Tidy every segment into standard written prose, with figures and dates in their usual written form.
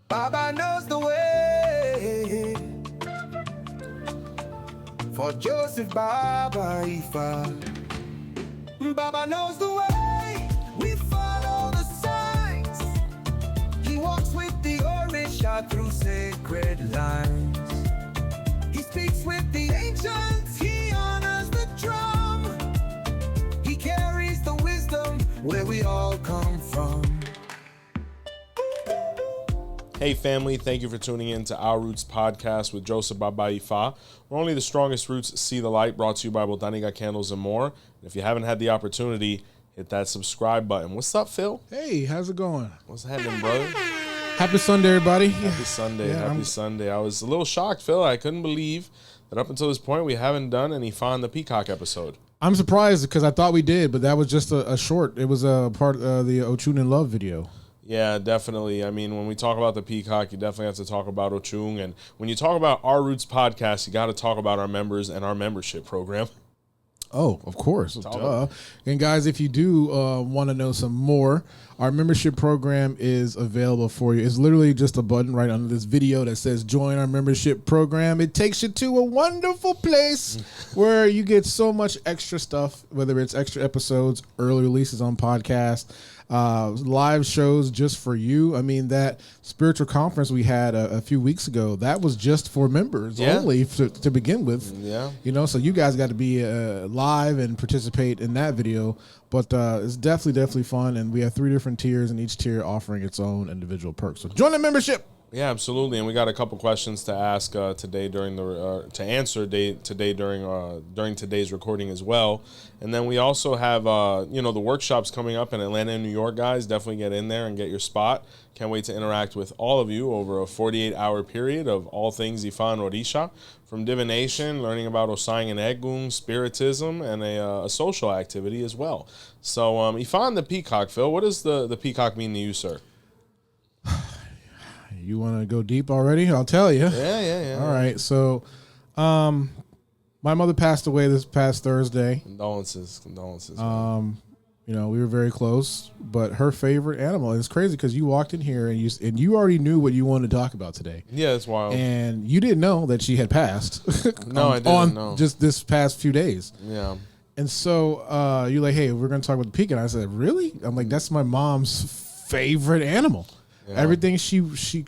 Baba knows the way. For Joseph Baba Ifa. Baba knows the way. We follow the signs. He walks with the Orisha through sacred lines. He speaks with the ancients. He honors the drum. He carries the wisdom where we all come from. Hey family, thank you for tuning in to Our Roots podcast with Joseph Baba Ifa, where only the strongest roots see the light, brought to you by Botaniga Candles and more. And if you haven't had the opportunity, hit that subscribe button. What's up, Phil? Hey, how's it going? What's happening, brother? Happy Sunday, everybody. Happy Sunday, Sunday. I was a little shocked, Phil. I couldn't believe that up until this point we haven't done an Ifá and the Peacock episode. I'm surprised because I thought we did, but that was just a short. It was a part of the Ochun in Love video. Yeah, definitely. I mean, when we talk about the Peacock, you definitely have to talk about Ochung. And when you talk about Our Roots podcast, you got to talk about our members and our membership program. Oh, of course. Duh. And guys, if you do want to know some more, our membership program is available for you. It's literally just a button right under this video that says join our membership program. It takes you to a wonderful place where you get so much extra stuff, whether it's extra episodes, early releases on podcasts, live shows just for you. I mean, that spiritual conference we had a few weeks ago, that was just for members only to begin with. Yeah. You know, so you guys got to be live and participate in that video. But it's definitely fun, and we have 3 different tiers, and each tier offering its own individual perks. So join the membership. Yeah, absolutely. And we got a couple questions to ask today during the today during today's recording as well. And then we also have the workshops coming up in Atlanta and New York, guys. Definitely get in there and get your spot. Can't wait to interact with all of you over a 48-hour period of all things Ifá and Orisha, from divination, learning about Osang and Egun, spiritism, and a social activity as well. So Ifá and the Peacock, Phil, what does the Peacock mean to you, sir? You want to go deep already? I'll tell you. Yeah. All right. So, my mother passed away this past Thursday. Condolences. We were very close, but her favorite animal, and it's crazy because you walked in here and you already knew what you wanted to talk about today. Yeah, it's wild. And you didn't know that she had passed. No, I didn't know. Just this past few days. Yeah. And so you're like, hey, we're going to talk about the peacock. And I said, really? I'm like, that's my mom's favorite animal. Yeah. Everything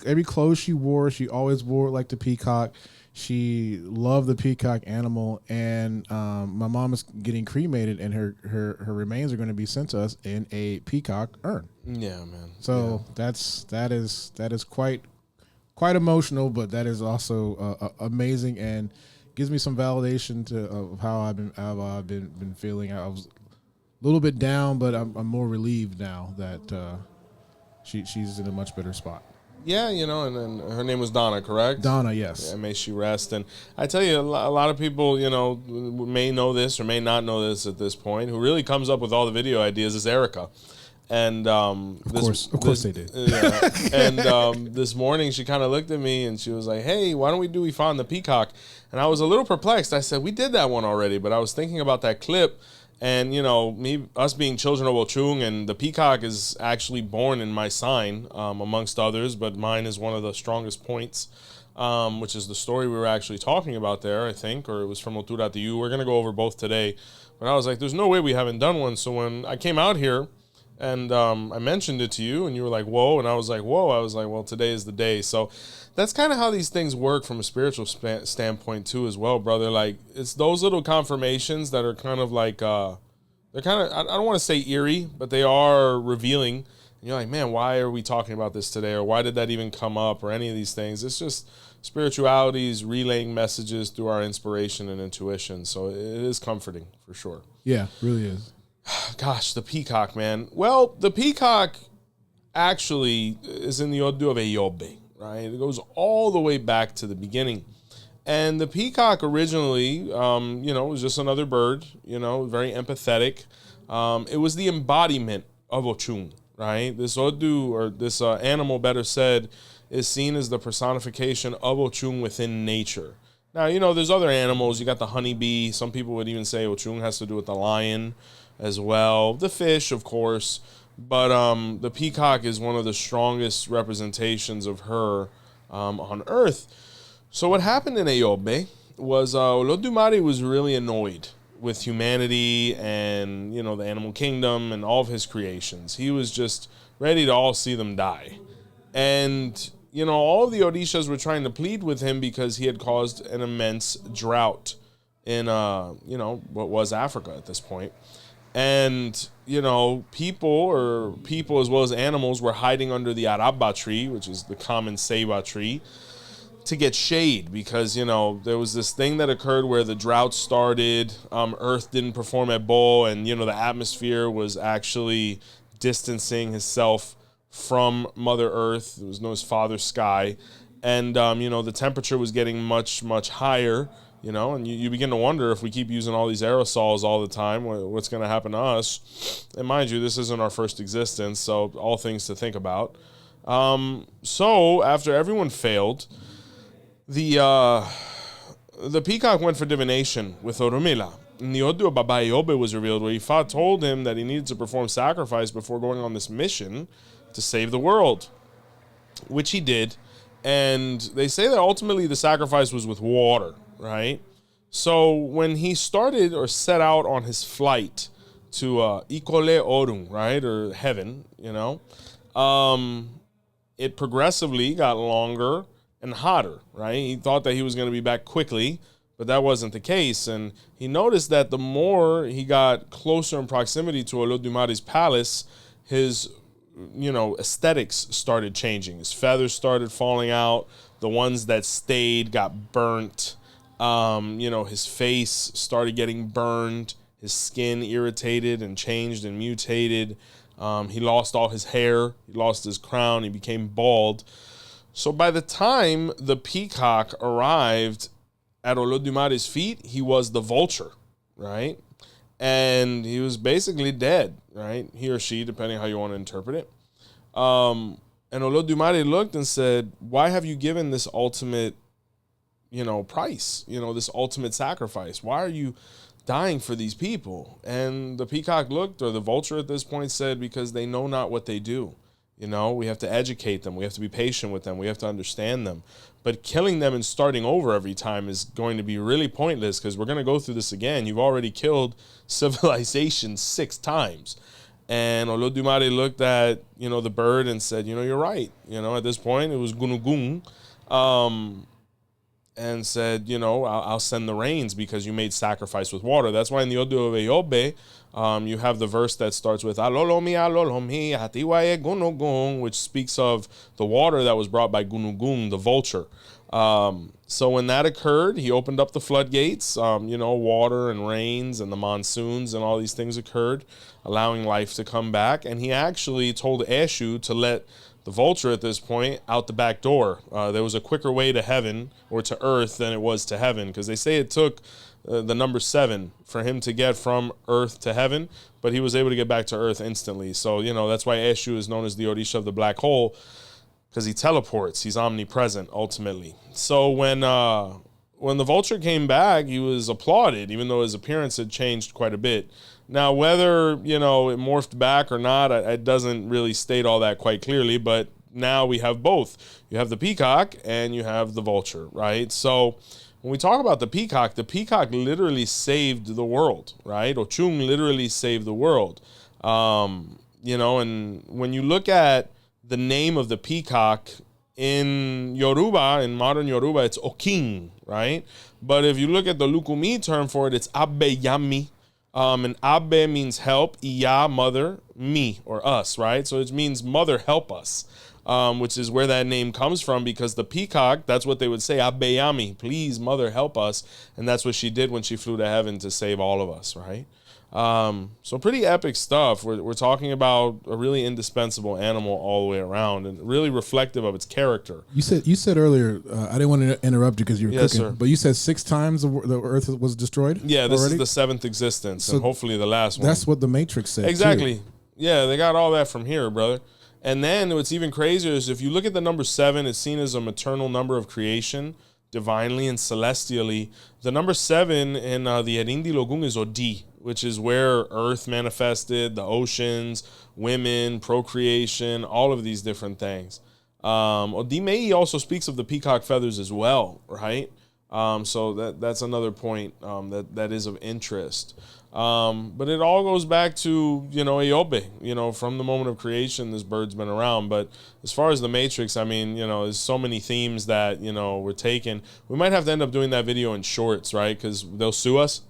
every clothes she wore, she always wore like the peacock. She loved the peacock animal, and my mom is getting cremated, and her remains are going to be sent to us in a peacock urn. Yeah, man. So that is quite emotional, but that is also amazing and gives me some validation of how I've been feeling. I was a little bit down, but I'm more relieved now that. She's in a much better spot. Yeah, and then her name was Donna, correct? Donna, yes. Yeah, may she rest. And I tell you, a lot of people, may know this or may not know this at this point. Who really comes up with all the video ideas is Erica. And of course they did. Yeah. And this morning she kind of looked at me and she was like, "Hey, why don't we do Ifá and the Peacock?" And I was a little perplexed. I said, "We did that one already," but I was thinking about that clip. And, us being children of Ochung, and the peacock is actually born in my sign, amongst others, but mine is one of the strongest points, which is the story we were actually talking about there, I think, or it was from Otura to you. We're going to go over both today. But I was like, there's no way we haven't done one. So when I came out here and I mentioned it to you, and you were like, whoa, and I was like, whoa. I was like, well, today is the day. So that's kind of how these things work from a spiritual standpoint too as well, brother. Like, it's those little confirmations that are kind of like, they're kind of, I don't want to say eerie, but they are revealing. And you're like, man, why are we talking about this today? Or why did that even come up, or any of these things? It's just spirituality is relaying messages through our inspiration and intuition. So it is comforting for sure. Yeah, really is. Gosh, the peacock, man. Well, the peacock actually is in the Odu of Eyobe, right? It goes all the way back to the beginning. And the peacock originally, was just another bird, very empathetic. It was the embodiment of Ochun, right? This Odu, or this animal, better said, is seen as the personification of Ochun within nature. Now, there's other animals. You got the honeybee. Some people would even say Ochun has to do with the lion as well. The fish, of course. But the peacock is one of the strongest representations of her on Earth. So what happened in Eyobe was Olodumare was really annoyed with humanity and, you know, the animal kingdom and all of his creations. He was just ready to all see them die. And, you know, all of the Orishas were trying to plead with him because he had caused an immense drought in, you know, what was Africa at this point. And, you know, people as well as animals were hiding under the araba tree, which is the common ceiba tree, to get shade because, you know, there was this thing that occurred where the drought started, Earth didn't perform at Bo, and, you know, the atmosphere was actually distancing itself from Mother Earth. It was known as Father Sky. And, you know, the temperature was getting much, much higher, you know, and you begin to wonder if we keep using all these aerosols all the time, what's going to happen to us. And mind you, this isn't our first existence, so all things to think about. So after everyone failed, the peacock went for divination with Orunmila. And the Odu of Baba Ifa was revealed, where Ifá told him that he needed to perform sacrifice before going on this mission to save the world, which he did. And they say that ultimately the sacrifice was with water, right? So when he started or set out on his flight to Ikole Orun, right, or heaven, you know, it progressively got longer and hotter, right? He thought that he was going to be back quickly, but that wasn't the case. And he noticed that the more he got closer in proximity to Olodumare's palace, his, you know, aesthetics started changing. His feathers started falling out. The ones that stayed got burnt. You know, his face started getting burned. His skin irritated and changed and mutated. He lost all his hair. He lost his crown. He became bald. So by the time the peacock arrived at Olodumare's feet, he was the vulture, right? And he was basically dead, right? He or she, depending how you want to interpret it. And Olodumare looked and said, why have you given this ultimate, you know, price, you know, this ultimate sacrifice? Why are you dying for these people? And the peacock looked, or the vulture at this point said, because they know not what they do. You know, we have to educate them. We have to be patient with them. We have to understand them. But killing them and starting over every time is going to be really pointless, because we're going to go through this again. You've already killed civilization 6 times. And Olodumare looked at, you know, the bird and said, you know, you're right. You know, at this point, it was Gunugung. And said, you know, I'll send the rains because you made sacrifice with water. That's why in the Odu of Eyobe, you have the verse that starts with Alolomi, Alolomi, Hatiwaye Gunugung, which speaks of the water that was brought by Gunugung, the vulture. So when that occurred, he opened up the floodgates, you know, water and rains and the monsoons and all these things occurred, allowing life to come back. And he actually told Eshu to let the vulture at this point out the back door. There was a quicker way to heaven or to earth than it was to heaven, because they say it took the number 7 for him to get from earth to heaven, but he was able to get back to earth instantly. So, you know, that's why Eshu is known as the Orisha of the black hole, because he teleports. He's omnipresent ultimately. So when the vulture came back, he was applauded, even though his appearance had changed quite a bit. Now, whether, you know, it morphed back or not, it doesn't really state all that quite clearly, but now we have both. You have the peacock and you have the vulture, right? So when we talk about the peacock literally saved the world, right? Ochung literally saved the world. You know, and when you look at the name of the peacock in Yoruba, in modern Yoruba, it's Oking, right? But if you look at the Lukumi term for it, it's Abeyami. And Abe means help, Iya, mother, me, or us, right? So it means mother, help us, which is where that name comes from, because the peacock, that's what they would say, Abeyami, please, mother, help us. And that's what she did when she flew to heaven to save all of us, right? So pretty epic stuff. We're talking about a really indispensable animal all the way around, and really reflective of its character. You said earlier, I didn't want to interrupt you because you were cooking, sir. But you said 6 times the Earth was destroyed. Yeah, this already? is the 7th existence, So and hopefully the last one. That's what the Matrix said. Exactly. Too. Yeah, they got all that from here, brother. And then what's even crazier is if you look at the number 7, it's seen as a maternal number of creation. divinely and celestially. The number 7 in the Erindi Logun is Odi, which is where earth manifested, the oceans, women, procreation, all of these different things. Odi Mei also speaks of the peacock feathers as well, right? So that's another point that is of interest. But it all goes back to, Eyobe. From the moment of creation, this bird's been around. But as far as the Matrix, I mean, there's so many themes that, we're taking. We might have to end up doing that video in shorts, right? Because they'll sue us.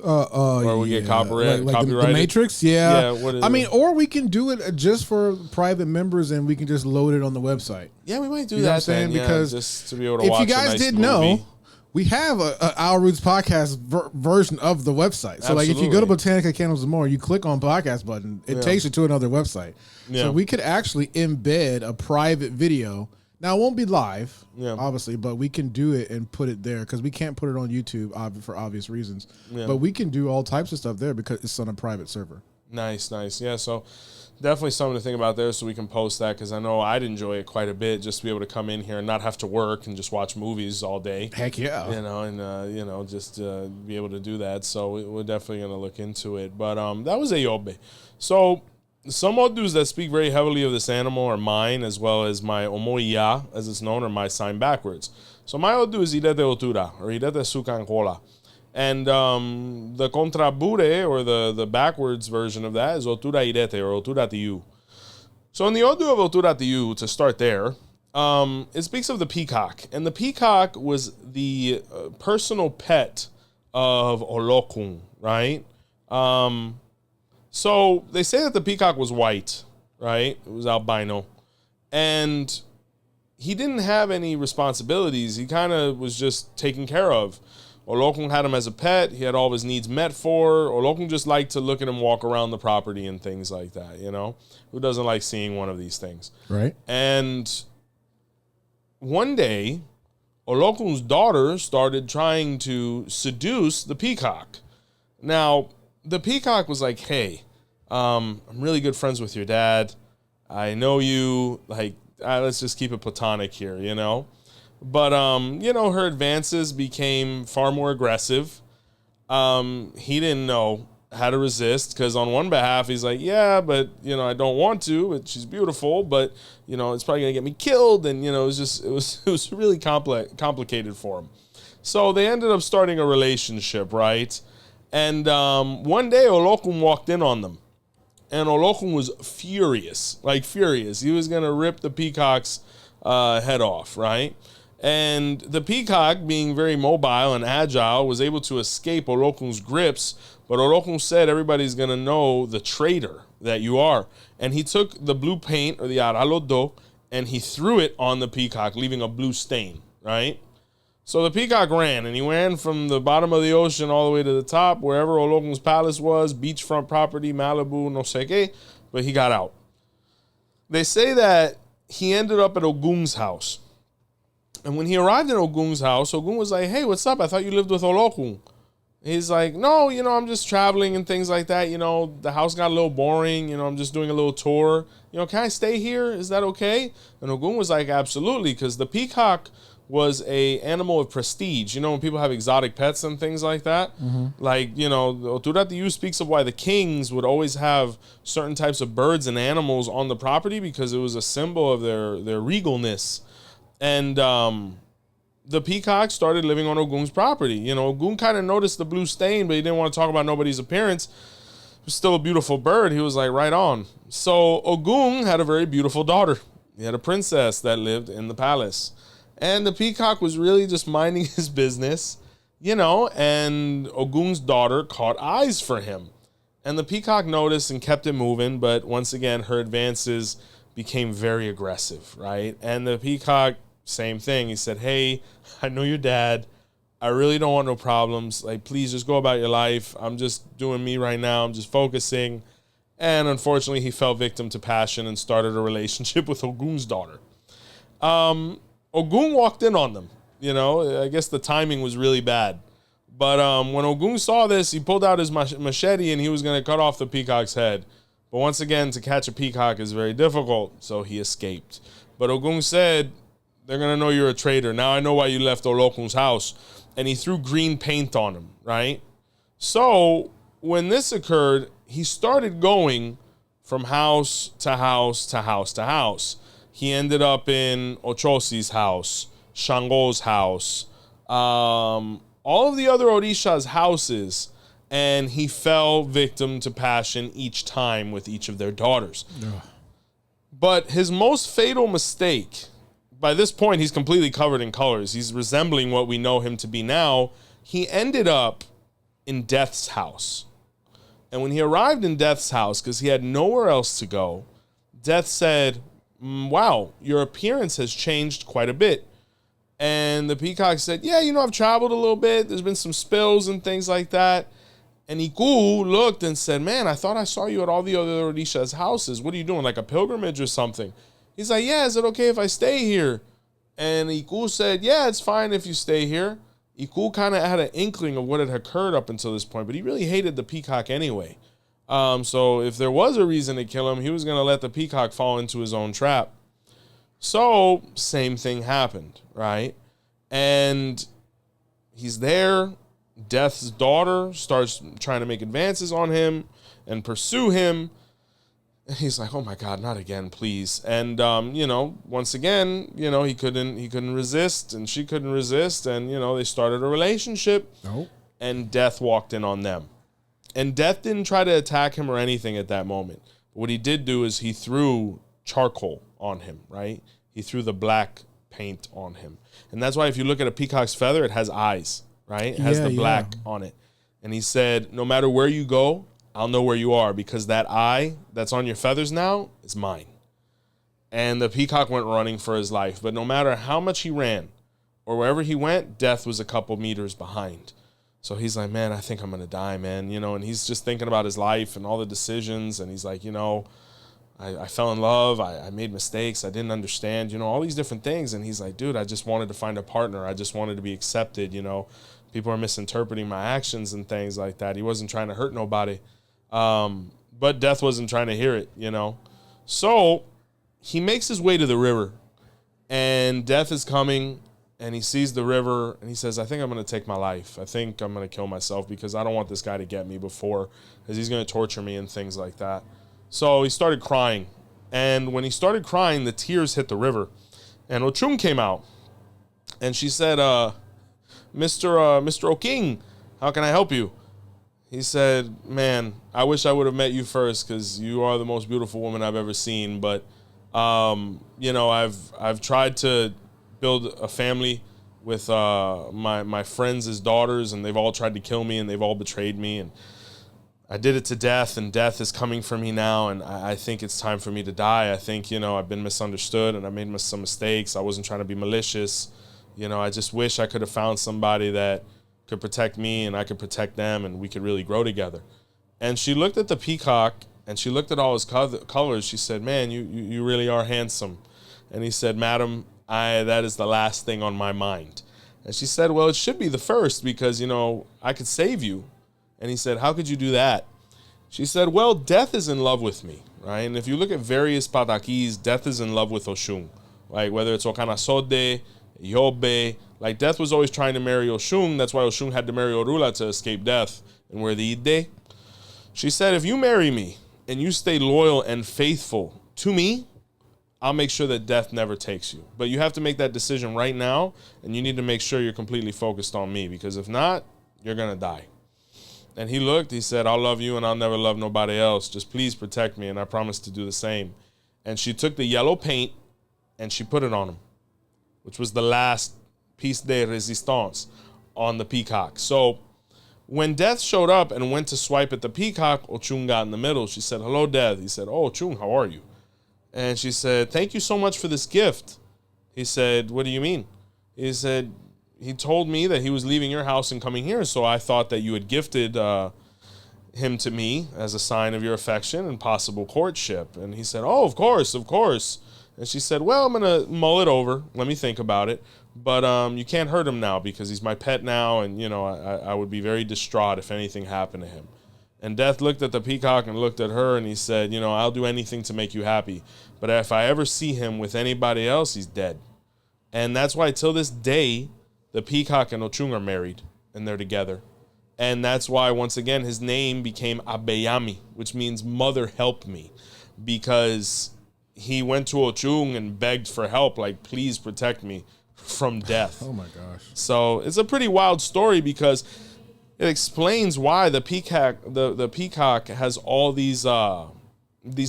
Or we get copyrighted. The Matrix, yeah. I mean, or we can do it just for private members, and we can just load it on the website. Yeah, we might do you know that. What I'm saying? Then, because just to be able to watch. If you guys didn't know, we have a Our Roots podcast version of the website. So, like, if you go to Botanica Candles and More, you click on podcast button, it takes you to another website. Yeah. So we could actually embed a private video. Now, it won't be live, obviously, but we can do it and put it there because we can't put it on YouTube for obvious reasons. Yeah. But we can do all types of stuff there because it's on a private server. Nice. Yeah, so definitely something to think about there so we can post that because I know I'd enjoy it quite a bit just to be able to come in here and not have to work and just watch movies all day. Heck yeah. Just be able to do that. So we're definitely going to look into it. But that was Eyobe. So some Odus that speak very heavily of this animal are mine, as well as my Omoiya, as it's known, or my sign backwards. So my Odu is Irete Otura, or Irete Sukankola. And the Contrabure, or the backwards version of that, is Otura Irete, or Otura Tiu. So in the Odu of Otura Tiu, to start there, it speaks of the peacock. And the peacock was the personal pet of Olokun, right? So they say that the peacock was white, right? It was albino. And he didn't have any responsibilities. He kind of was just taken care of. Olokun had him as a pet. He had all of his needs met for. Olokun just liked to look at him walk around the property and things like that, Who doesn't like seeing one of these things? Right. And one day, Olokun's daughter started trying to seduce the peacock. Now, the peacock was like, hey, I'm really good friends with your dad. I know you. Let's just keep it platonic here, But, her advances became far more aggressive. He didn't know how to resist because on one behalf, he's like, yeah, but, I don't want to. But she's beautiful, but, it's probably going to get me killed. And, it was really complicated for him. So they ended up starting a relationship, right? And one day, Olokun walked in on them. And Olokun was furious. He was going to rip the peacock's head off, right? And the peacock, being very mobile and agile, was able to escape Olokun's grips. But Olokun said, everybody's going to know the traitor that you are. And he took the blue paint, or the aralodo, and he threw it on the peacock, leaving a blue stain, right? So the peacock ran, and he ran from the bottom of the ocean all the way to the top, wherever Olokun's palace was, beachfront property, Malibu, no sé qué, but he got out. They say that he ended up at Ogun's house. And when he arrived at Ogun's house, Ogun was like, hey, what's up? I thought you lived with Olokun. He's like, no, I'm just traveling and things like that. The house got a little boring. I'm just doing a little tour. Can I stay here? Is that okay? And Ogun was like, absolutely, because the peacock was a animal of prestige. When people have exotic pets and things like that. Mm-hmm. Otura Tiu speaks of why the kings would always have certain types of birds and animals on the property because it was a symbol of their regalness. And the peacock started living on Ogun's property. Ogun kind of noticed the blue stain, but he didn't want to talk about nobody's appearance. It was still a beautiful bird. He was like, right on. So Ogun had a very beautiful daughter. He had a princess that lived in the palace. And the peacock was really just minding his business, and Ogun's daughter caught eyes for him. And the peacock noticed and kept it moving, but once again, her advances became very aggressive, right? And the peacock, same thing. He said, hey, I know your dad. I really don't want no problems. Please just go about your life. I'm just doing me right now. I'm just focusing. And unfortunately, he fell victim to passion and started a relationship with Ogun's daughter. Ogun walked in on them. I guess the timing was really bad. But when Ogun saw this, he pulled out his machete and he was going to cut off the peacock's head. But once again, to catch a peacock is very difficult, so he escaped. But Ogun said, They're going to know you're a traitor. Now I know why you left Olokun's house. And he threw green paint on him, right? So when this occurred, he started going from house to house to house to house. He ended up in Ochosi's house, Shango's house, all of the other Orisha's houses, and he fell victim to passion each time with each of their daughters. Ugh. But his most fatal mistake, by this point, he's completely covered in colors. He's resembling what we know him to be now. He ended up in Death's house. And when he arrived in Death's house, because he had nowhere else to go, Death said, wow, your appearance has changed quite a bit. And the Peacock said, yeah, I've traveled a little bit. There's been some spills and things like that. And Iku looked and said, man, I thought I saw you at all the other Orisha's houses. What are you doing, like a pilgrimage or something? He's like, yeah, is it okay if I stay here? And Iku said, yeah, it's fine if you stay here. Iku kind of had an inkling of what had occurred up until this point, but he really hated the Peacock anyway. So if there was a reason to kill him, he was going to let the Peacock fall into his own trap. So same thing happened, right? And he's there. Death's daughter starts trying to make advances on him and pursue him. And he's like, oh my God, not again, please. And, once again, he couldn't resist and she couldn't resist. And, they started a relationship. Nope. And Death walked in on them. And Death didn't try to attack him or anything at that moment. But what he did do is he threw charcoal on him, right? He threw the black paint on him. And that's why if you look at a peacock's feather, it has eyes, right? It has the black on it. And he said, no matter where you go, I'll know where you are, because that eye that's on your feathers now is mine. And the peacock went running for his life. But no matter how much he ran or wherever he went, Death was a couple meters behind. So he's like, man, I think I'm going to die, man. And he's just thinking about his life and all the decisions. And he's like, I fell in love. I made mistakes. I didn't understand, all these different things. And he's like, dude, I just wanted to find a partner. I just wanted to be accepted. People are misinterpreting my actions and things like that. He wasn't trying to hurt nobody. But Death wasn't trying to hear it, So he makes his way to the river, and Death is coming, and he sees the river, and he says, I think I'm going to take my life. I think I'm going to kill myself because I don't want this guy to get me before, because he's going to torture me and things like that. So he started crying, and when he started crying, the tears hit the river, and Ochun came out, and she said, Mr. O'King, how can I help you? He said, man, I wish I would have met you first, because you are the most beautiful woman I've ever seen. But, I've tried to build a family with my friends' daughters, and they've all tried to kill me, and they've all betrayed me. And I did it to Death, and Death is coming for me now, and I think it's time for me to die. I think, I've been misunderstood, and I made some mistakes. I wasn't trying to be malicious. I just wish I could have found somebody that could protect me and I could protect them and we could really grow together. And she looked at the peacock and she looked at all his colors. She said, man, you really are handsome. And he said, madam, that is the last thing on my mind. And she said, well, it should be the first because, I could save you. And he said, how could you do that? She said, well, Death is in love with me, right? And if you look at various patakis, Death is in love with Oshun, right? Whether it's Okanasode, Yobe, like Death was always trying to marry Oshun. That's why Oshun had to marry Orula to escape death and wear the Ide. She said, if you marry me and you stay loyal and faithful to me, I'll make sure that Death never takes you. But you have to make that decision right now, and you need to make sure you're completely focused on me, because if not, you're going to die. And he looked, he said, I'll love you and I'll never love nobody else. Just please protect me, and I promise to do the same. And she took the yellow paint and she put it on him, which was the last piece de resistance on the peacock. So when Death showed up and went to swipe at the peacock, Ochun got in the middle. She said, hello, Death. He said, oh, Ochun, how are you? And she said, thank you so much for this gift. He said, what do you mean? He said, he told me that he was leaving your house and coming here, so I thought that you had gifted him to me as a sign of your affection and possible courtship. And he said, oh, of course, of course. And she said, well, I'm going to mull it over. Let me think about it. But you can't hurt him now because he's my pet now, and, I would be very distraught if anything happened to him. And Death looked at the peacock and looked at her, and he said, I'll do anything to make you happy. But if I ever see him with anybody else, he's dead. And that's why till this day, the peacock and Ochung are married and they're together. And that's why, once again, his name became Abeyami, which means mother help me, because he went to Ochung and begged for help, like, please protect me from death. Oh my gosh. So it's a pretty wild story because it explains why the peacock has all these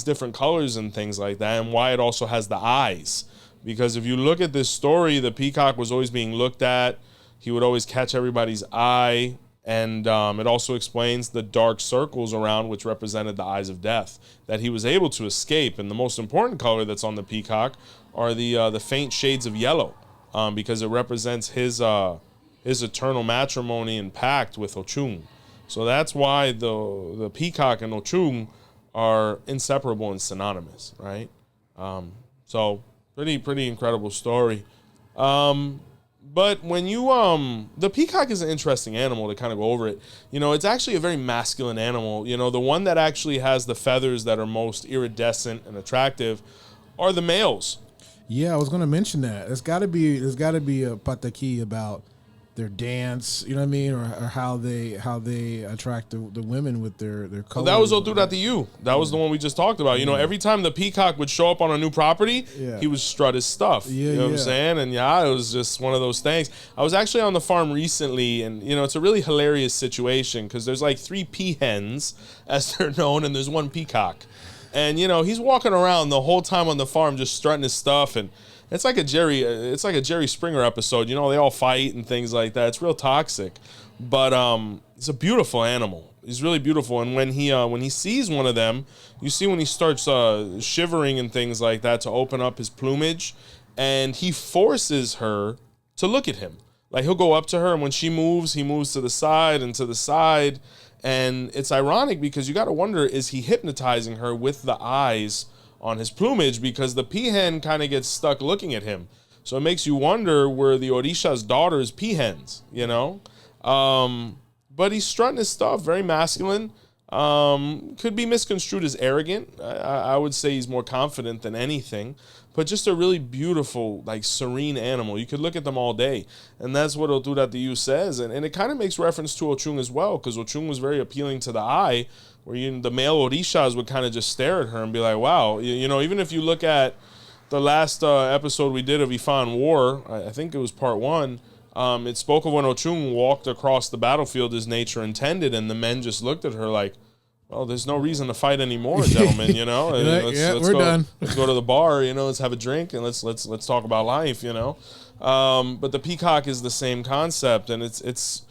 different colors and things like that, and why it also has the eyes. Because if you look at this story, the peacock was always being looked at. He would always catch everybody's eye. And it also explains the dark circles around, which represented the eyes of death, that he was able to escape. And the most important color that's on the peacock are the faint shades of yellow, because it represents his eternal matrimony and pact with Ochung. So that's why the peacock and Ochung are inseparable and synonymous, right? So pretty incredible story. But when you, the peacock is an interesting animal to kind of go over it. You know, it's actually a very masculine animal. You know, the one that actually has the feathers that are most iridescent and attractive are the males. Yeah, I was going to mention that. There's got to be a pataki about their dance, you know what I mean, or how they attract the women with their colors. Well, that was Oturatiyu. That was the one we just talked about. You know, every time the peacock would show up on a new property, he would strut his stuff. You know what I'm saying? And it was just one of those things. I was actually on the farm recently, and you know, it's a really hilarious situation because there's like 3 peahens, as they're known, and there's 1 peacock. And you know, he's walking around the whole time on the farm just strutting his stuff, and it's like a Jerry Springer episode. You know, they all fight and things like that. It's real toxic, but it's a beautiful animal. He's really beautiful. And when he sees one of them, you see when he starts shivering and things like that to open up his plumage, and he forces her to look at him. Like he'll go up to her, and when she moves, he moves to the side and to the side. And it's ironic because you got to wonder, is he hypnotizing her with the eyes on his plumage, because the peahen kind of gets stuck looking at him. So it makes you wonder, were the Orisha's daughters peahens, you know? But he's strutting his stuff, very masculine. Could be misconstrued as arrogant. I would say he's more confident than anything, but just a really beautiful, like serene animal. You could look at them all day. And that's what Oturatiyu says. And it kind of makes reference to Ochung as well, because Ochung was very appealing to the eye, where the male Orishas would kind of just stare at her and be like, wow. You know, even if you look at the last episode we did of Ifá and War, I think it was part 1, it spoke of when Ochung walked across the battlefield as nature intended, and the men just looked at her like, well, there's no reason to fight anymore, gentlemen, you know? We're done. Let's go to the bar, you know, let's have a drink, and let's talk about life, you know? But the peacock is the same concept, and it's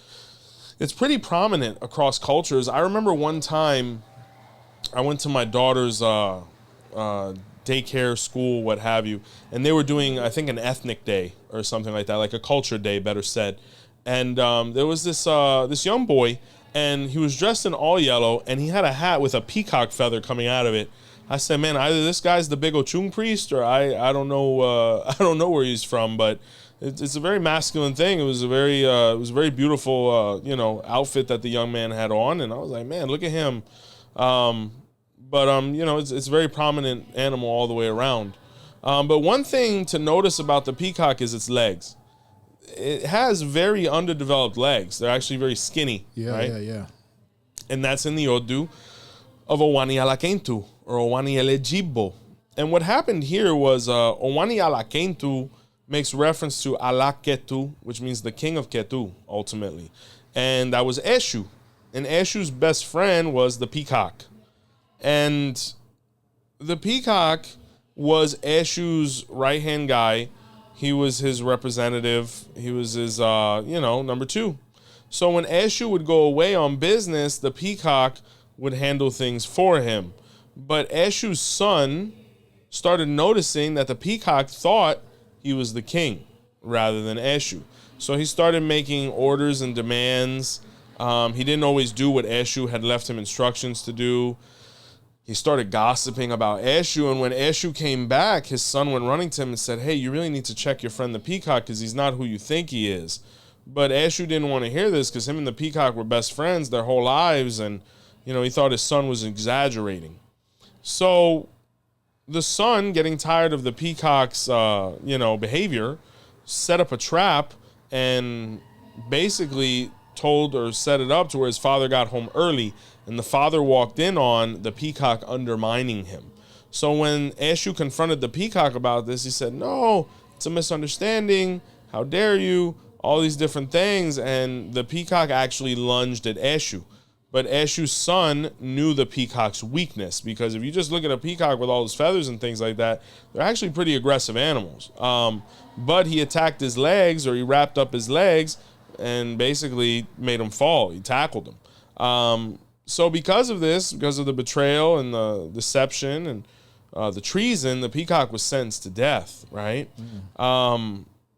pretty prominent across cultures. I remember one time I went to my daughter's daycare, school, what have you, and they were doing, I think, an ethnic day or something like that, like a culture day, better said. And there was this young boy, and he was dressed in all yellow, and he had a hat with a peacock feather coming out of it. I said, man, either this guy's the big Ochung priest, or I don't know I don't know where he's from, but it's a very masculine thing. It was a very beautiful outfit that the young man had on, and I was like, man, look at him. You know, it's a very prominent animal all the way around. But one thing to notice about the peacock is its legs. It has very underdeveloped legs. They're actually very skinny. Yeah. And that's in the Odu of Owani Alakentu, or Owani Elejibo. And what happened here was Owani Alakentu makes reference to Alaketu, which means the king of Ketu, ultimately. And that was Eshu. And Eshu's best friend was the peacock. And the peacock was Eshu's right-hand guy. He was his representative. He was his, number 2. So when Eshu would go away on business, the peacock would handle things for him. But Eshu's son started noticing that the peacock thought he was the king rather than Eshu. So he started making orders and demands. He didn't always do what Eshu had left him instructions to do. He started gossiping about Eshu, and when Eshu came back, his son went running to him and said, hey, you really need to check your friend the peacock, because he's not who you think he is. But Eshu didn't want to hear this, because him and the peacock were best friends their whole lives, and he thought his son was exaggerating. So the son, getting tired of the peacock's behavior, set up a trap and basically told or set it up to where his father got home early, and the father walked in on the peacock undermining him. So when Eshu confronted the peacock about this, he said, no, it's a misunderstanding. How dare you? All these different things. And the peacock actually lunged at Eshu. But Eshu's son knew the peacock's weakness, because if you just look at a peacock with all his feathers and things like that, they're actually pretty aggressive animals. But he attacked his legs, or he wrapped up his legs and basically made him fall. He tackled him. So because of this, because of the betrayal and the deception and the treason, the peacock was sentenced to death, right?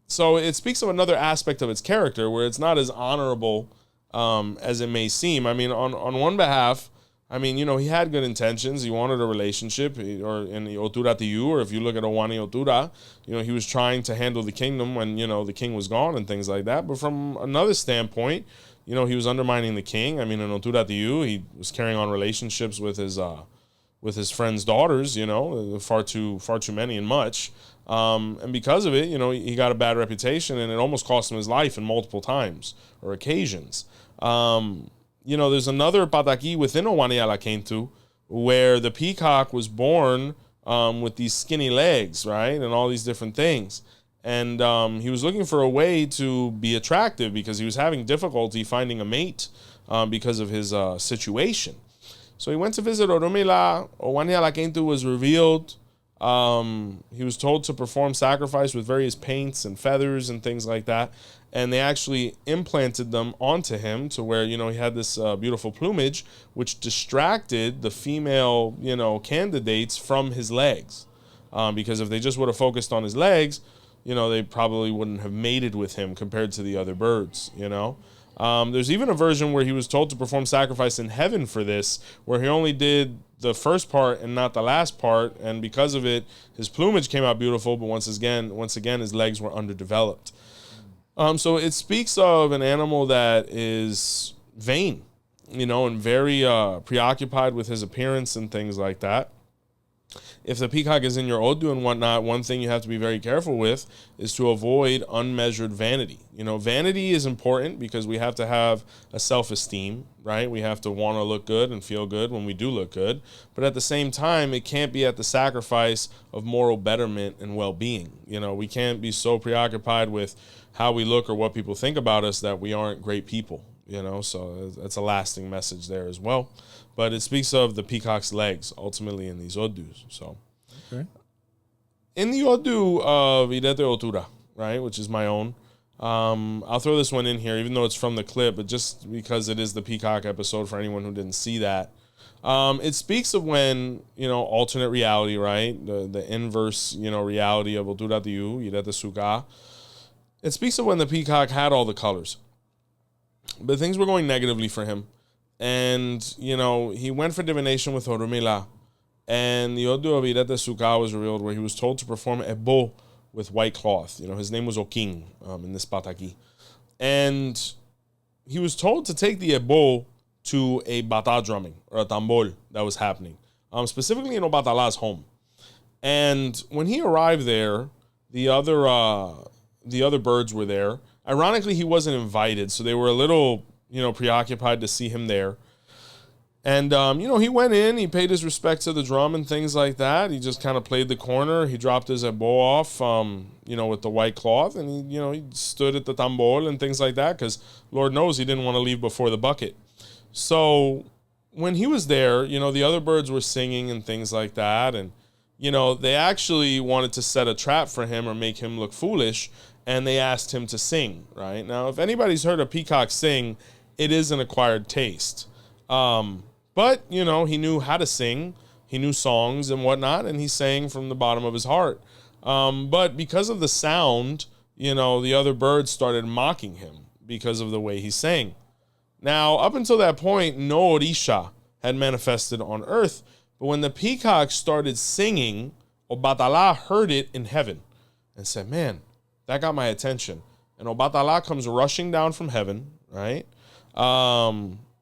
So it speaks of another aspect of its character, where it's not as honorable as it may seem. I mean, on one behalf, I mean, you know, he had good intentions. He wanted a relationship, or in the Otura Tiyu, or if you look at Owani Otura, you know, he was trying to handle the kingdom when, you know, the king was gone and things like that. But from another standpoint, you know, he was undermining the king. I mean, in Otura Tiyu, he was carrying on relationships with his friends' daughters, you know, far too many and much. And because of it, you know, he got a bad reputation, and it almost cost him his life in multiple times or occasions. You know, there's another pataki within Owani Alakentu where the peacock was born with these skinny legs, right, and all these different things. And he was looking for a way to be attractive, because he was having difficulty finding a mate because of his situation. So he went to visit Orumila. Owani Alakentu was revealed. He was told to perform sacrifice with various paints and feathers and things like that. And they actually implanted them onto him to where, you know, he had this beautiful plumage, which distracted the female, you know, candidates from his legs. Because if they just would have focused on his legs, you know, they probably wouldn't have mated with him compared to the other birds, you know. There's even a version where he was told to perform sacrifice in heaven for this, where he only did the first part and not the last part, and because of it, his plumage came out beautiful, but once again, his legs were underdeveloped. So it speaks of an animal that is vain, you know, and very preoccupied with his appearance and things like that. If the peacock is in your Odu and whatnot, one thing you have to be very careful with is to avoid unmeasured vanity. You know, vanity is important because we have to have a self-esteem, right? We have to want to look good and feel good when we do look good. But at the same time, it can't be at the sacrifice of moral betterment and well-being. You know, we can't be so preoccupied with how we look or what people think about us that we aren't great people, you know? So that's a lasting message there as well. But it speaks of the peacock's legs, ultimately, in these Odus. So, okay. In the Odu of Irete Otura, right, which is my own, I'll throw this one in here, even though it's from the clip, but just because it is the peacock episode for anyone who didn't see that. It speaks of when, you know, alternate reality, right, the inverse, you know, reality of Otura Tiyu, Irete Suka. It speaks of when the peacock had all the colors, but things were going negatively for him. And, you know, he went for divination with Orumila. And the Odu of Irete Suka was revealed, where he was told to perform ebo with white cloth. You know, his name was Oking in this pataki. And he was told to take the ebo to a bata drumming, or a tambol that was happening, specifically in Obatala's home. And when he arrived there, the other birds were there. Ironically, he wasn't invited, so they were a little, you know, preoccupied to see him there. And, you know, he went in, he paid his respects to the drum and things like that. He just kind of played the corner. He dropped his ebo off, you know, with the white cloth, and he, you know, he stood at the tambol and things like that, because Lord knows he didn't want to leave before the bucket. So when he was there, you know, the other birds were singing and things like that, and, you know, they actually wanted to set a trap for him or make him look foolish, and they asked him to sing, right? Now, if anybody's heard a peacock sing, it is an acquired taste. But, you know, he knew how to sing. He knew songs and whatnot, and he sang from the bottom of his heart. But because of the sound, you know, the other birds started mocking him because of the way he sang. Now, up until that point, no Orisha had manifested on earth. But when the peacock started singing, Obatala heard it in heaven and said, man, that got my attention. And Obatala comes rushing down from heaven, right?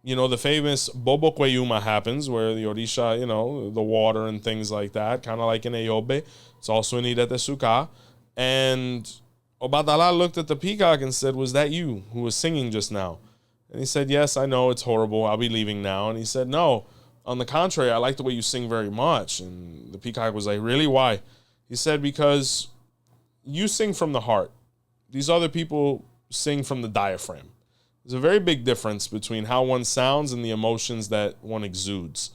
You know, the famous Bobo Kweyuma happens, where the Orisha, you know, the water and things like that, kind of like in Eyobe. It's also in Irete Suka. And Obatala looked at the peacock and said, was that you who was singing just now? And he said, yes, I know, it's horrible. I'll be leaving now. And he said, no, on the contrary, I like the way you sing very much. And the peacock was like, really? Why? He said, because you sing from the heart. These other people sing from the diaphragm. There's a very big difference between how one sounds and the emotions that one exudes.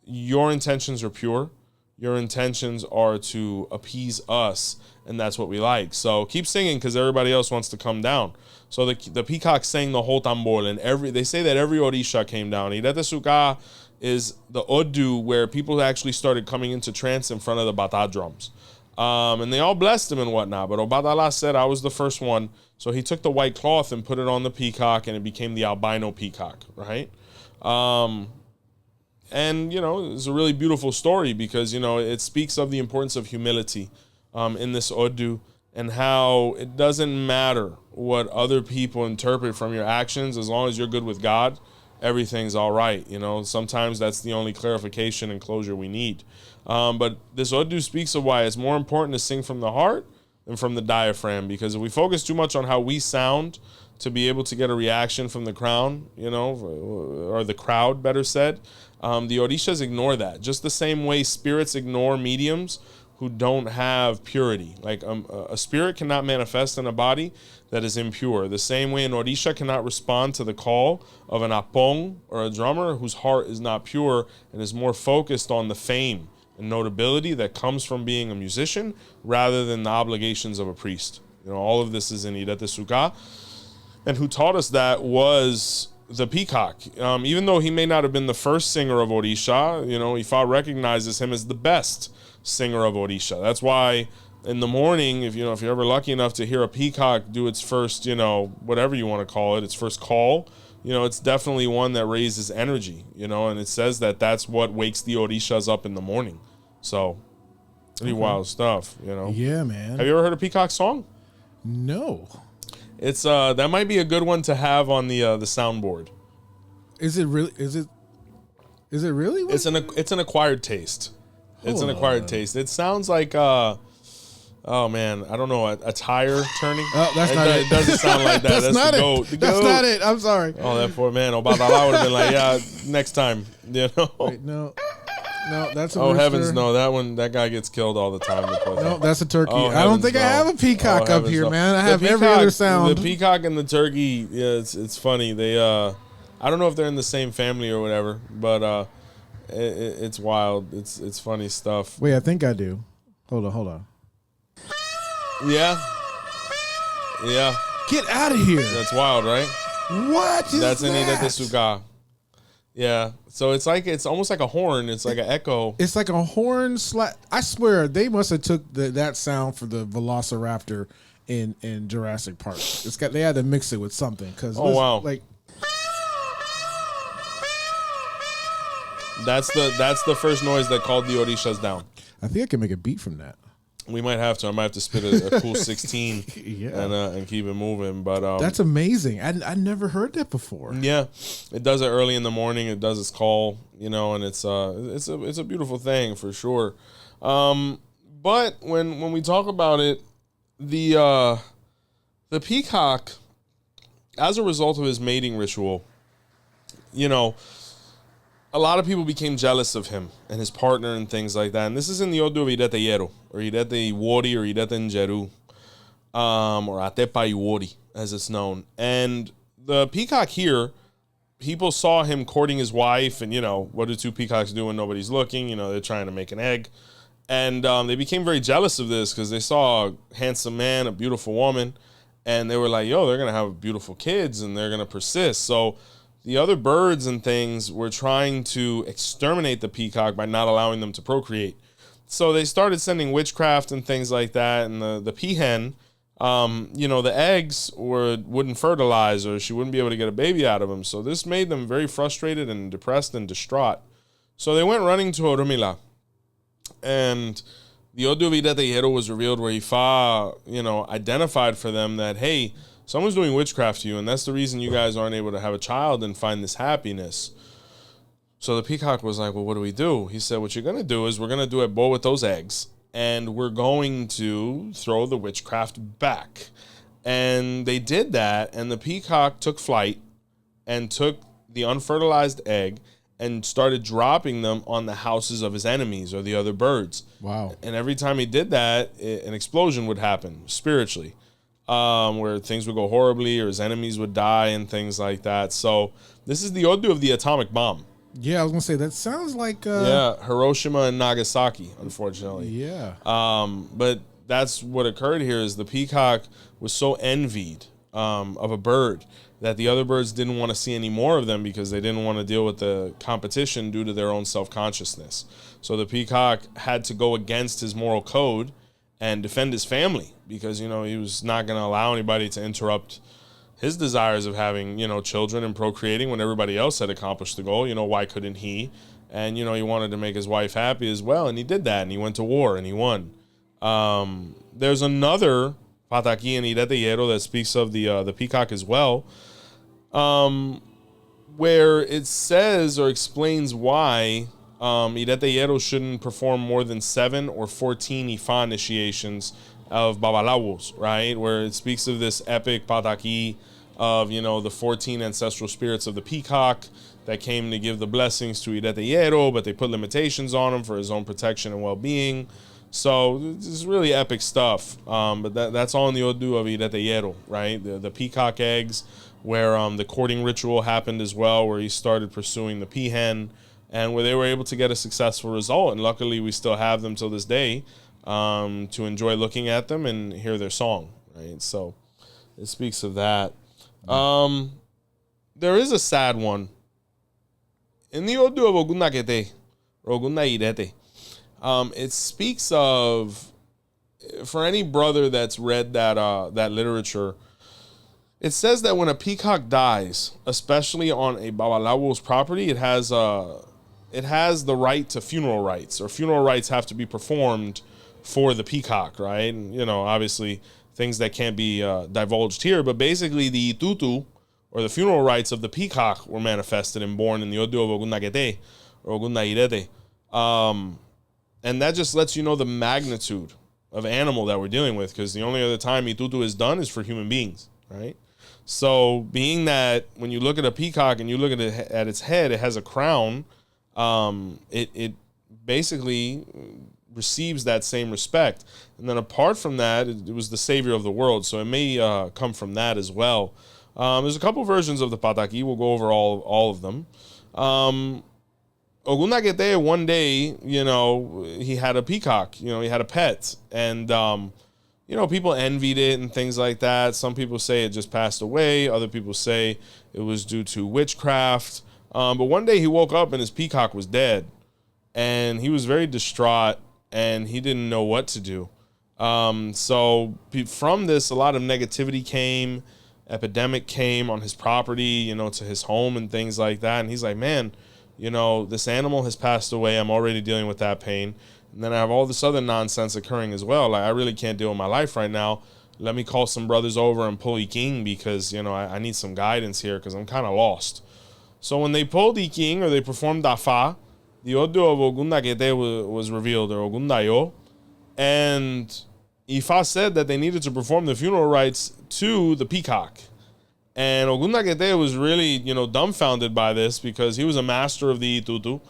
Your intentions are pure. Your intentions are to appease us, and that's what we like. So keep singing because everybody else wants to come down. So the peacock sang the whole tambor, and they say that every orisha came down. Irete Suka is the Odu where people actually started coming into trance in front of the bata drums. And they all blessed him and whatnot. But Obatala said, I was the first one. So he took the white cloth and put it on the peacock, and it became the albino peacock, right? And, it's a really beautiful story because, it speaks of the importance of humility in this Odu and how it doesn't matter what other people interpret from your actions. As long as you're good with God, everything's all right. Sometimes that's the only clarification and closure we need. But this Odu speaks of why it's more important to sing from the heart than from the diaphragm, because if we focus too much on how we sound to be able to get a reaction from the crown, or the crowd, better said, the Orishas ignore that. Just the same way spirits ignore mediums who don't have purity. Like a spirit cannot manifest in a body that is impure. The same way an Orisha cannot respond to the call of an apong or a drummer whose heart is not pure and is more focused on the fame and notability that comes from being a musician rather than the obligations of a priest. All of this is in Irete Suka. And who taught us that was the peacock. Even though he may not have been the first singer of Orisha, Ifá recognizes him as the best singer of Orisha. That's why in the morning, if you're ever lucky enough to hear a peacock do its first, whatever you want to call it, its first call, it's definitely one that raises energy, and it says that that's what wakes the Orishas up in the morning. So, pretty wild stuff, Yeah, man. Have you ever heard a peacock song? No. It's that might be a good one to have on the soundboard. Is it really? Is it really? It's an acquired taste. It's an acquired taste. It sounds like oh man, I don't know, a tire turning. Oh, that's not it. It doesn't sound like that. That's not the it. goat. The That's goat. not it. I'm sorry. Oh, that poor man. Obatala would have been like, yeah, next time. Wait, no, that's a oh rooster. heavens, no, that guy gets killed all the time. No, that's a turkey. Oh, I don't think I have a peacock up here, man. I have every other sound. The peacock and the turkey, yeah, it's funny. They I don't know if they're in the same family or whatever, but it's wild. It's funny stuff. Wait, I think I do. Hold on. Yeah. Get out of here. That's wild, right? What is That's in that? Irete Suka. Yeah. So it's almost like a horn. It's like an echo. It's like a horn I swear they must have took that sound for the Velociraptor in Jurassic Park. They had to mix it with something because wow. Like that's the first noise that called the Orishas down. I think I can make a beat from that. We might have to. I might have to spit a cool 16 Yeah. and keep it moving. But that's amazing. I never heard that before. Yeah, it does it early in the morning. It does its call, and it's a beautiful thing for sure. But when we talk about it, the peacock, as a result of his mating ritual, a lot of people became jealous of him and his partner and things like that. And this is in the Odu of Irete Yero, or Irete Iwori, or Irete Njeru, or Atepa Iwori, as it's known. And the peacock here, people saw him courting his wife, and, what do two peacocks do when nobody's looking? They're trying to make an egg. And they became very jealous of this because they saw a handsome man, a beautiful woman, and they were like, yo, they're going to have beautiful kids, and they're going to persist. So the other birds and things were trying to exterminate the peacock by not allowing them to procreate. So they started sending witchcraft and things like that. And the peahen, the eggs wouldn't fertilize, or she wouldn't be able to get a baby out of them. So this made them very frustrated and depressed and distraught. So they went running to Orumila. And the Odu of Irete Yero was revealed where Ifá, identified for them that, hey, someone's doing witchcraft to you, and that's the reason you guys aren't able to have a child and find this happiness. So the peacock was like, well, what do we do? He said, what you're going to do is we're going to do a bowl with those eggs, and we're going to throw the witchcraft back. And they did that, and the peacock took flight and took the unfertilized egg and started dropping them on the houses of his enemies or the other birds. Wow. And every time he did that, an explosion would happen spiritually, where things would go horribly or his enemies would die and things like that. So this is the Odu of the atomic bomb. Yeah, I was going to say, that sounds like... Hiroshima and Nagasaki, unfortunately. Yeah. But that's what occurred here is the peacock was so envied of a bird that the other birds didn't want to see any more of them because they didn't want to deal with the competition due to their own self-consciousness. So the peacock had to go against his moral code and defend his family because, he was not going to allow anybody to interrupt his desires of having, children and procreating when everybody else had accomplished the goal. Why couldn't he? And, he wanted to make his wife happy as well. And he did that, and he went to war and he won. There's another pataki in Ireteyero that speaks of the peacock as well, where it says or explains why Ireteyero shouldn't perform more than 7 or 14 Ifá initiations of Babalawos, right? Where it speaks of this epic pataki of, the 14 ancestral spirits of the peacock that came to give the blessings to Ireteyero, but they put limitations on him for his own protection and well-being. So this is really epic stuff, but that's all in the Odu of Ireteyero, right? The peacock eggs, where the courting ritual happened as well, where he started pursuing the peahen, and where they were able to get a successful result. And luckily, we still have them till this day to enjoy looking at them and hear their song, right? So it speaks of that. There is a sad one. In the Odu of Ogunakete, or Ogunnairete, it speaks of, for any brother that's read that literature, it says that when a peacock dies, especially on a Babalawo's property, it has the right to funeral rites, or funeral rites have to be performed for the peacock, right? And, obviously things that can't be divulged here, but basically the tutu, or the funeral rites of the peacock, were manifested and born in the Odu of Ogunakete, or Ogunnairete. And that just lets you know the magnitude of animal that we're dealing with, because the only other time Itutu is done is for human beings, right? So being that when you look at a peacock and you look at it at its head, it has a crown, it basically receives that same respect. And then apart from that, it was the savior of the world, so it may come from that as well. There's a couple versions of the pataki. We'll go over all of them. Ogunakete, one day, he had a peacock, he had a pet, and, people envied it and things like that. Some people say it just passed away. Other people say it was due to witchcraft. But one day he woke up and his peacock was dead, and he was very distraught, and he didn't know what to do. So from this, a lot of negativity came, epidemic came on his property, to his home and things like that. And he's like, man, this animal has passed away. I'm already dealing with that pain. And then I have all this other nonsense occurring as well. Like, I really can't deal with my life right now. Let me call some brothers over and pull Iking because, I need some guidance here because I'm kind of lost. So when they pulled Iking, or they performed Dafa, the Odu of Ogundakete was revealed, or Ogundayo. And Ifá said that they needed to perform the funeral rites to the peacock. And Ogundakete was really, dumbfounded by this because he was a master of the Itutu,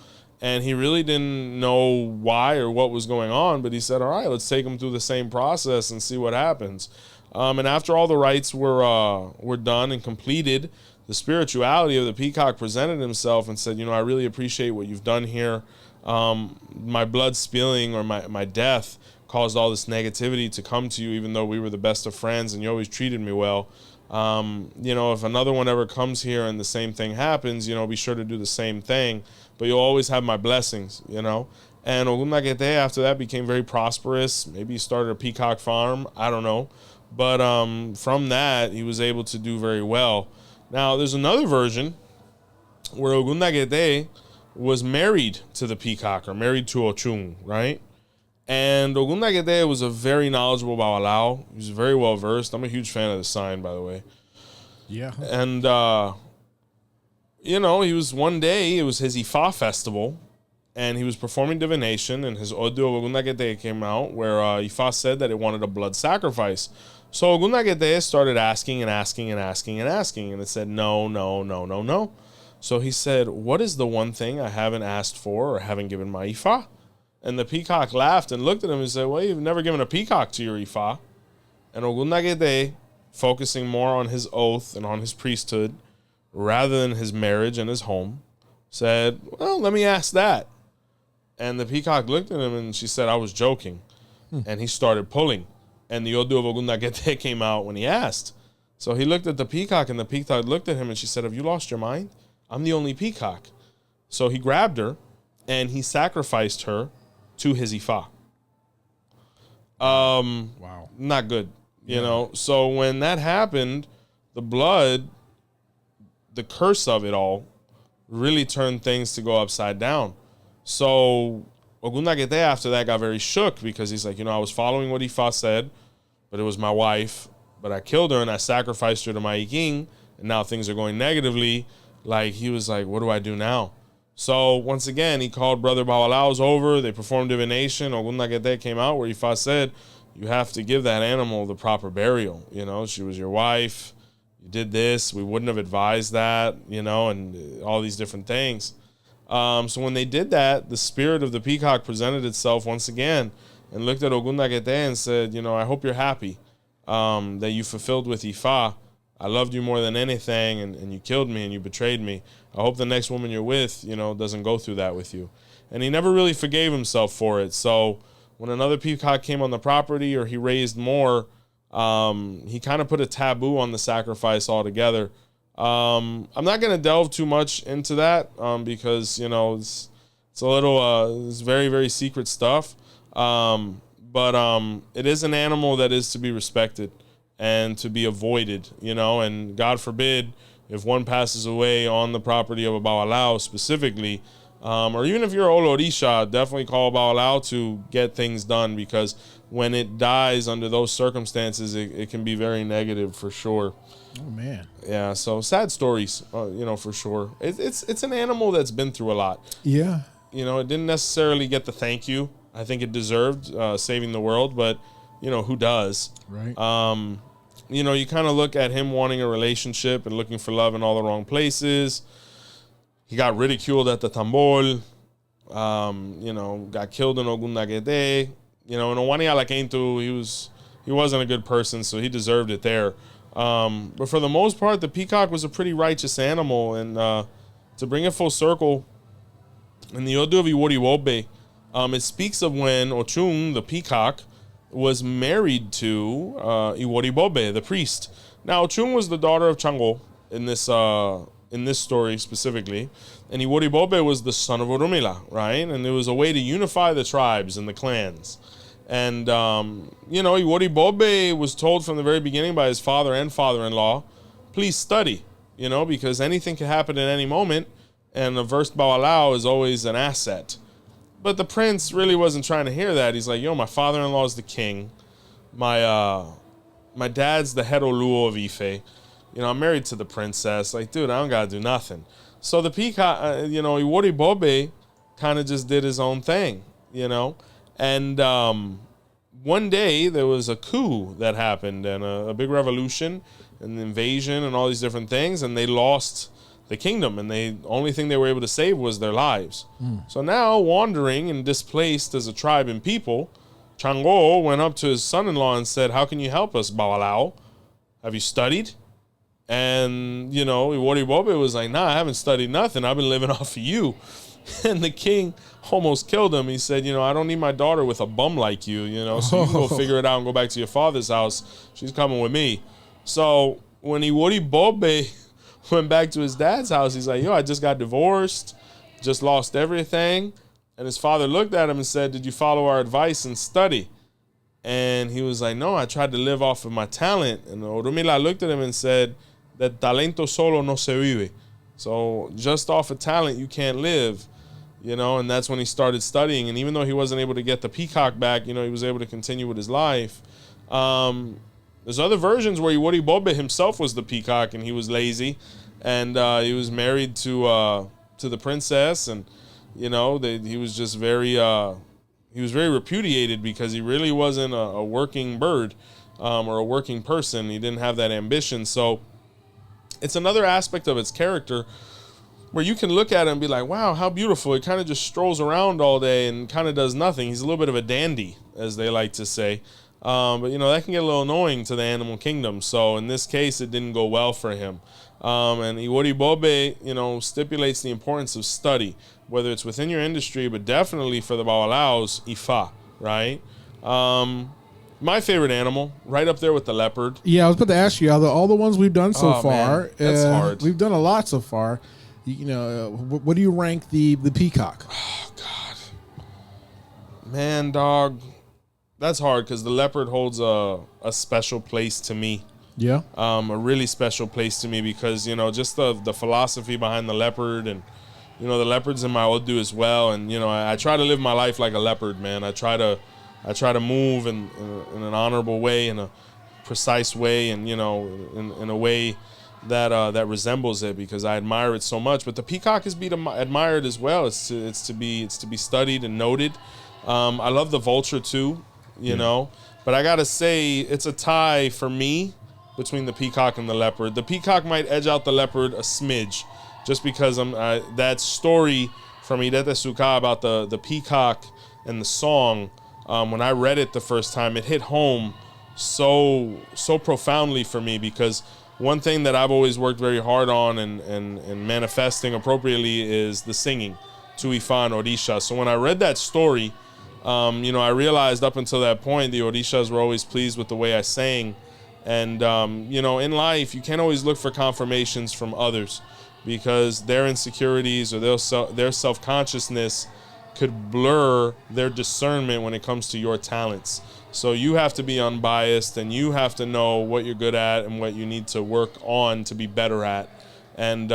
and he really didn't know why or what was going on. But he said, all right, let's take him through the same process and see what happens. And after all the rites were done and completed, the spirituality of the peacock presented himself and said, I really appreciate what you've done here. My blood spilling, or my death, caused all this negativity to come to you, even though we were the best of friends and you always treated me well. If another one ever comes here and the same thing happens, be sure to do the same thing, but you'll always have my blessings, And Ogunakete after that became very prosperous. Maybe he started a peacock farm, I don't know. But from that, he was able to do very well. Now, there's another version where Ogunakete was married to the peacock, or married to Ochung, right? And Ogunakete was a very knowledgeable Babalao. He was very well versed. I'm a huge fan of the sign, by the way. Yeah. And, he was one day, it was his Ifá festival, and he was performing divination, and his Odu of Ogundagete came out, where Ifa said that it wanted a blood sacrifice. So Ogundagete started asking and asking and asking and asking, and it said no, no, no, no, no. So he said, what is the one thing I haven't asked for or haven't given my Ifa? And the peacock laughed and looked at him and said, well, you've never given a peacock to your Ifa. And Ogundagete, focusing more on his oath and on his priesthood rather than his marriage and his home, said, well, let me ask that. And the peacock looked at him and she said, I was joking. And he started pulling. And the Odu of Ogundagete came out when he asked. So he looked at the peacock, and the peacock looked at him and she said, have you lost your mind? I'm the only peacock. So he grabbed her and he sacrificed her to his Ifa. Wow. Not good. You know, so when that happened, the blood, the curse of it all, really turned things to go upside down. So Ogundagete after that got very shook because he's like, I was following what Ifa said, but it was my wife, but I killed her and I sacrificed her to my Iking, and now things are going negatively. Like, he was like, what do I do now? So once again, he called Brother Bawalaos over. They performed divination. Ogundagete came out where Ifa said, you have to give that animal the proper burial. She was your wife. You did this. We wouldn't have advised that, and all these different things. So when they did that, the spirit of the peacock presented itself once again and looked at Ogundagete and said, I hope you're happy that you fulfilled with Ifa. I loved you more than anything, and you killed me and you betrayed me. I hope the next woman you're with, doesn't go through that with you. And he never really forgave himself for it. So when another peacock came on the property or he raised more, he kind of put a taboo on the sacrifice altogether. I'm not going to delve too much into that because, it's a little, it's very, very secret stuff. But it is an animal that is to be respected and to be avoided, and God forbid if one passes away on the property of a Bawalao specifically, or even if you're a Olorisha, definitely call Bawalao to get things done, because when it dies under those circumstances, it can be very negative for sure. Oh, man. Yeah, so sad stories, for sure. It's an animal that's been through a lot. Yeah. It didn't necessarily get the thank you I think it deserved, saving the world, but, who does? Right. You kind of look at him wanting a relationship and looking for love in all the wrong places. He got ridiculed at the tambol, got killed in Ogundagete. In Owani Alakentu, he wasn't a good person, so he deserved it there. But for the most part, the peacock was a pretty righteous animal. And to bring it full circle, in the Odu of Iworiwobe, it speaks of when Ochun, the peacock, was married to Iworibobe, the priest. Now, Ochun was the daughter of Chango in this story specifically, and Iworibobe was the son of Orumila, right? And it was a way to unify the tribes and the clans. And, Iworibobe was told from the very beginning by his father and father-in-law, please study, because anything can happen at any moment, and a versed Bawalao is always an asset. But the prince really wasn't trying to hear that. He's like, my father-in-law is the king. My dad's the head Oluo of Ife. I'm married to the princess. Like, dude, I don't got to do nothing. So the peacock, Iworibobe kind of just did his own thing, And one day there was a coup that happened and a big revolution and invasion and all these different things. And they lost the kingdom, and the only thing they were able to save was their lives. So now, wandering and displaced as a tribe and people, Chango went up to his son-in-law and said, how can you help us, Bawalao? Have you studied? And, Iworibobe was like, nah, I haven't studied nothing. I've been living off of you. And the king almost killed him. He said, I don't need my daughter with a bum like you, so you can go figure it out and go back to your father's house. She's coming with me. So when Iworibobe went back to his dad's house, he's like, I just got divorced, just lost everything. And his father looked at him and said, did you follow our advice and study? And he was like, no, I tried to live off of my talent. And Orumila looked at him and said, that talento solo no se vive. So just off of talent, you can't live, and that's when he started studying. And even though he wasn't able to get the peacock back, he was able to continue with his life. There's other versions where Iworibobe himself was the peacock and he was lazy, and he was married to the princess, and You know, he was just very repudiated because he really wasn't a working bird or a working person. He didn't have that ambition. So it's another aspect of its character where you can look at it and be like, wow, how beautiful. It kind of just strolls around all day and kind of does nothing. He's a little bit of a dandy, as they like to say. But, you know, that can get a little annoying to the animal kingdom. So in this case, it didn't go well for him. And Iworibobe, you know, stipulates the importance of study, whether it's within your industry, but definitely for the Babalaos, Ifa, right? My favorite animal, right up there with the leopard. Yeah, I was about to ask you, all the ones we've done so far, man, that's hard. We've done a lot so far. You know, what do you rank the peacock? Oh, God. Man, dog, that's hard because the leopard holds a special place to me. Yeah. A really special place to me because, you know, just the philosophy behind the leopard, and, you know, the leopard's in my Odu as well. And, you know, I try to live my life like a leopard, man. I try to move in an honorable way, in a precise way, and, you know, in a way that resembles it, because I admire it so much. But the peacock is admired as well. It's to be studied and noted. I love the vulture too, you know. But I gotta say, it's a tie for me between the peacock and the leopard. The peacock might edge out the leopard a smidge, just because that story from Irete Suka about the peacock and the song. When I read it the first time, it hit home so profoundly for me, because one thing that I've always worked very hard on and manifesting appropriately is the singing to Ifa and Orisha. So when I read that story, you know, I realized up until that point, the Orishas were always pleased with the way I sang. And, you know, in life, you can't always look for confirmations from others, because their insecurities or their self-consciousness could blur their discernment when it comes to your talents. So you have to be unbiased, and you have to know what you're good at and what you need to work on to be better at. And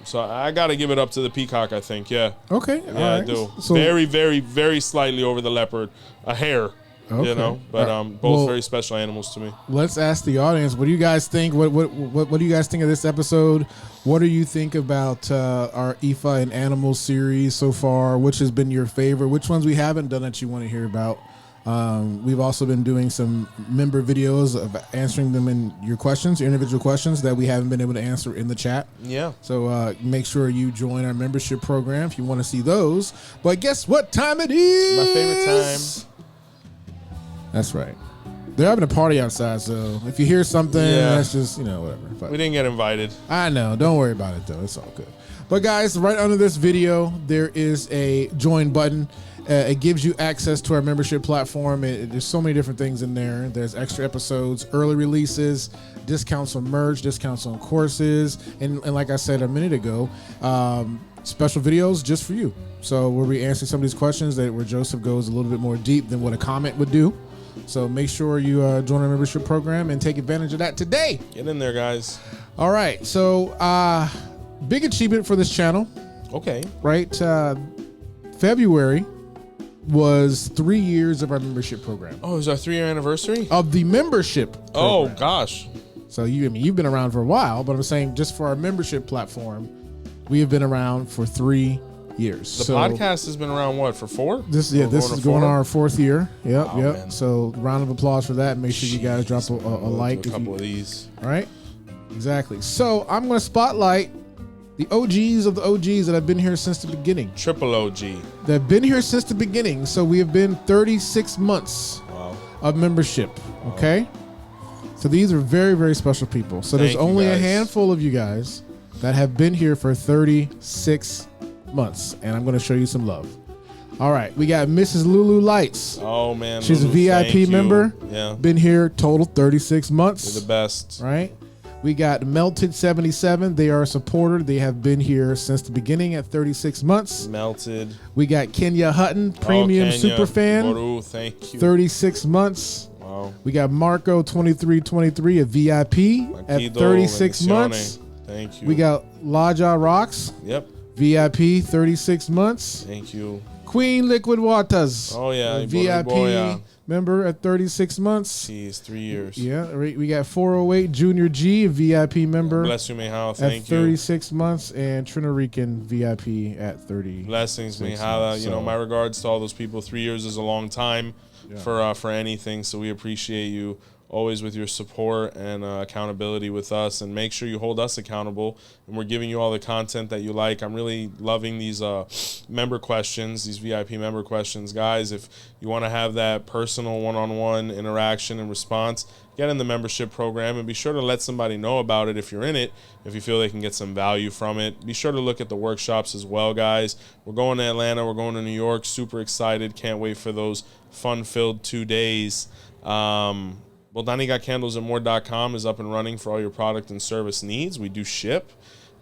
so I got to give it up to the peacock, I think. Yeah. Okay. Yeah, all right. I do. So, very, very, very slightly over the leopard. A hair. Okay. You know, but both very special animals to me. Let's ask the audience. What do you guys think? What do you guys think of this episode? What do you think about our Ifa and Animals series so far? Which has been your favorite? Which ones we haven't done that you want to hear about? We've also been doing some member videos of answering them in your questions, your individual questions that we haven't been able to answer in the chat. Yeah. So make sure you join our membership program if you want to see those. But guess what time it is? My favorite time. That's right. They're having a party outside, so if you hear something, that's just, you know, whatever. But We didn't get invited. I know. Don't worry about it, though. It's all good. But, guys, right under this video, there is a join button. It gives you access to our membership platform. There's so many different things in there. There's extra episodes, early releases, discounts on merch, discounts on courses, and like I said a minute ago, special videos just for you. So we'll be answering some of these questions where Joseph goes a little bit more deep than what a comment would do. So make sure you join our membership program and take advantage of that today. Get in there, guys. All right. So big achievement for this channel. Okay. Right. February was 3 years of our membership program. Oh, is our 3-year anniversary? Of the membership program. Oh, gosh. So you've been around for a while, but I'm saying just for our membership platform, we have been around for 3 years. The podcast has been around, what, for 4? This is going on our 4th year. Yep, wow, yep. Man. So round of applause for that. Make sure you guys drop a like. A couple of these. All right. Exactly. So I'm going to spotlight the OGs of the OGs that have been here since the beginning. Triple OG. That have been here since the beginning. So we have been 36 months of membership. Okay. So these are very, very special people. So there's only a handful of you guys that have been here for 36 months. And I'm going to show you some love. All right. We got Mrs. Lulu Lights. Oh, man. She's Lulu, a VIP member. Yeah. Been here total 36 months. You're the best. Right. We got Melted 77. They are a supporter. They have been here since the beginning at 36 months. Melted. We got Kenya Hutton, premium super fan. Boru, thank you. 36 months. Wow. We got Marco 2323, a VIP at 36 months. Thank you. We got Laja Rocks. Yep. VIP 36 months. Thank you. Queen Liquid Waters. Oh yeah, VIP member at 36 months. He's 3 years. Yeah, we got 408 Junior G, VIP member. Bless you, Mihal. At Thank you. 36 months, and Trinarican VIP at 30. Blessings, Mihala. You know, my regards to all those people. 3 years is a long time for anything, so we appreciate you always with your support and accountability with us, and make sure you hold us accountable, and we're giving you all the content that you like. I'm really loving these member questions, these VIP member questions. Guys, if you want to have that personal one-on-one interaction and response, get in the membership program, and be sure to let somebody know about it if you're in it, if you feel they can get some value from it. Be sure to look at the workshops as well, guys. We're going to Atlanta, we're going to New York, super excited, can't wait for those fun-filled 2 days. BotanicaCandlesandMore.com is up and running for all your product and service needs. We do ship.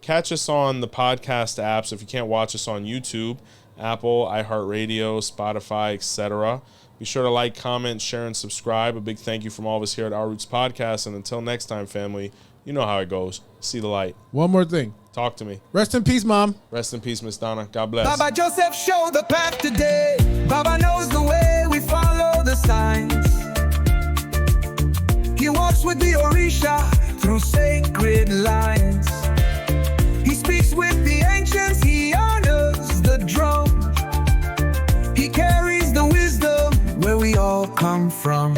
Catch us on the podcast apps if you can't watch us on YouTube, Apple, iHeartRadio, Spotify, etc. Be sure to like, comment, share, and subscribe. A big thank you from all of us here at Our Roots Podcast. And until next time, family, you know how it goes. See the light. One more thing. Talk to me. Rest in peace, Mom. Rest in peace, Miss Donna. God bless. Baba Joseph showed the path today. Baba knows the way, we follow the signs. He walks with the Orisha through sacred lines. He speaks with the ancients, he honors the drum. He carries the wisdom where we all come from.